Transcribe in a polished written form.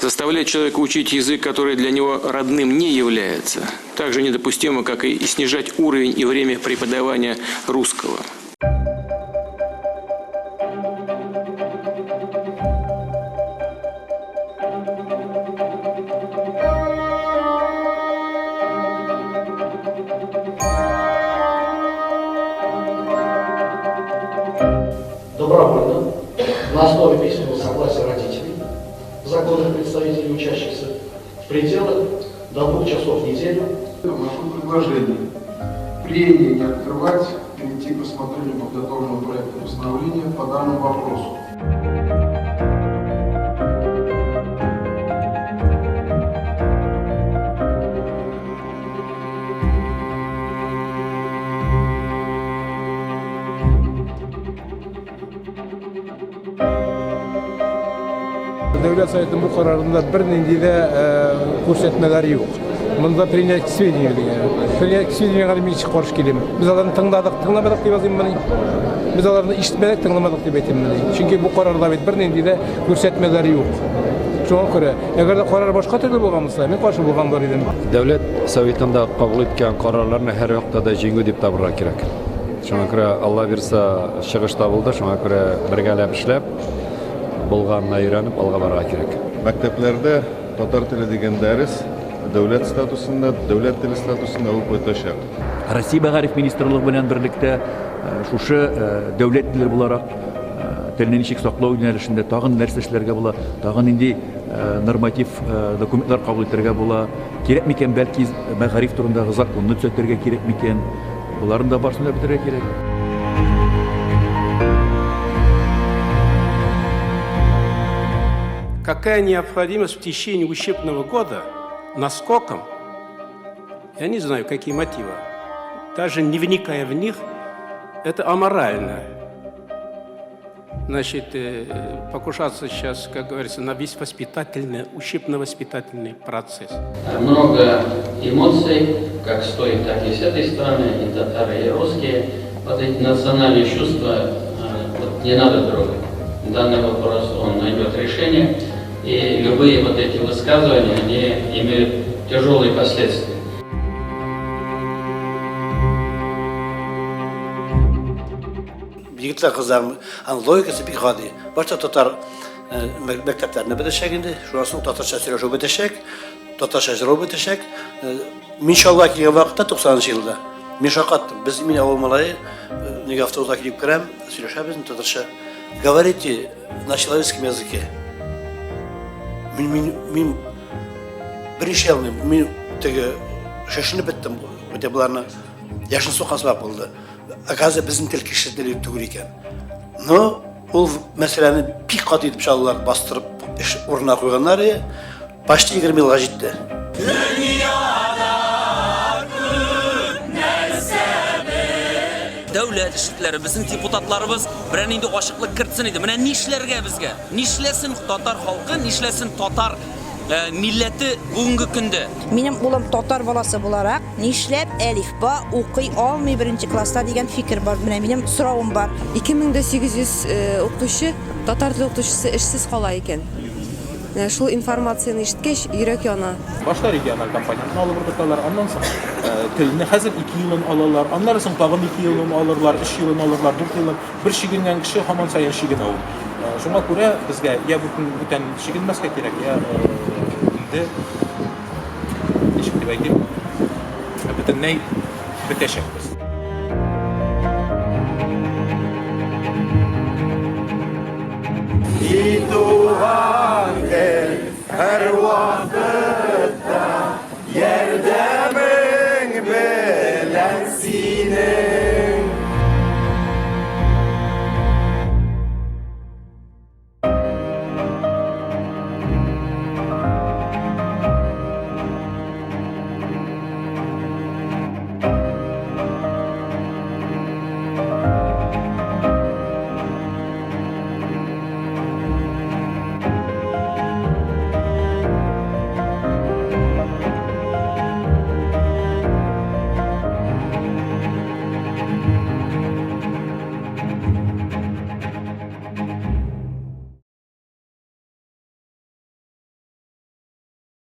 Заставлять человека учить язык, который для него родным не является, так же недопустимо, как и снижать уровень и время преподавания русского. Добровольно, на основе письменного согласия родителей, законных представителей учащихся, в пределах до 2 часов в неделю. Вношу предложение прения не открывать, перейти к рассмотрению подготовленного проекта постановления по данному вопросу. Devlet Sovetinin bu kararında bir nendide ko'rsatmalar yok. Bunda принять к сведению degan. Принять к сведению qilib men chiqib qorish kelayman. Biz ularni tinglamadik deb yozayman. Biz ularni eshitmadik, tinglamadik deb aytayman. Chunki bu qarorda bir nendide ko'rsatmalar yo'q. Şuna göre, eğer de karar başka türlü bulgamızsa, ben karşı bulgam var idim. Devlet Sovetinde kabul etken kararlarını her vaktada jengü dep tabırra kerak. Şuna göre Allah verse çıkış tabıldı, şuna göre birgelep işlep, bulganına öğrenip alga barga kerak. Maktablarda tatar tili degan ders davlat statusunda, davlat tili statusunda olib o'tishi. Россия Мәгариф министрлыгы белән берлектә шушы дәүләт теле буларак телне ничек саклау юнәлешендә тагын нәрсә эшләргә була, тагын инде норматив документлар кабул итәргә була. Кирәк микән бәлки мәгариф турындагы законны төзәтергә кирәк микән? Буларын да барсын да бетерергә кирәк. Какая необходимость в течение учебного года наскоком, я не знаю, какие мотивы, даже не вникая в них, это аморально. Значит, покушаться сейчас, как говорится, на весь воспитательный, учебно-воспитательный процесс. Много эмоций, как с той, так и с этой стороны, и татары, и русские. Вот эти национальные чувства вот, не надо трогать. Данный вопрос, он найдет решение, и любые вот эти высказывания, они имеют тяжелые последствия. Yigitler kızlarım, hani logikası bir hadi. Başta Tatar mekteplerine bitecekindi. Şurasını Tatarca söylüyor bitecek. Tatarca söylüyor bitecek. İnşallah ki vakitte 90 yılda. Мешакат, без меня малые, не автозак не крем, сөйлешә без Татарча. Говорите на человеческом языке. Мин беренче елны, мин теге шашынып беттем, бу буларны яшын сукасып булды. Оказывается, bizim tel kişileri түгел икән. Но ул мәсьәләне бик каты итеп чалалар, бастырып урынына куйганнар, почти 20 елга җитте. Devlet işçileri, bizim deputatlarımız bilen indi aşıklık kırtsın idi. Mene nişlerge bizge? Nişlesin Tatar halkı, nişlesin Tatar milleti bugünkü günde. Benim ulam Tatar balası bularak nişlep elifba okuy almay birinci klasta degan fikir var. Benim soravım var. 2800 o'qituvchi Tatar tili o'qituvchisi ishsiz qolar ekan. Şu informasyonu eshitgach yürek yana. Başta regional kompaniyasını alıp tutarlar, ondan sonra tilini hazır 2 yılını alırlar, ondan sonra tağın 2 yılını alırlar, 3 yılını alırlar, 4 yılını, bir şigingen kişi hemen sayın şigen olur. Şuna göre bizge ya bütün şigenmezke gerek ya de işte belki bütün ne biteşek biz. Itu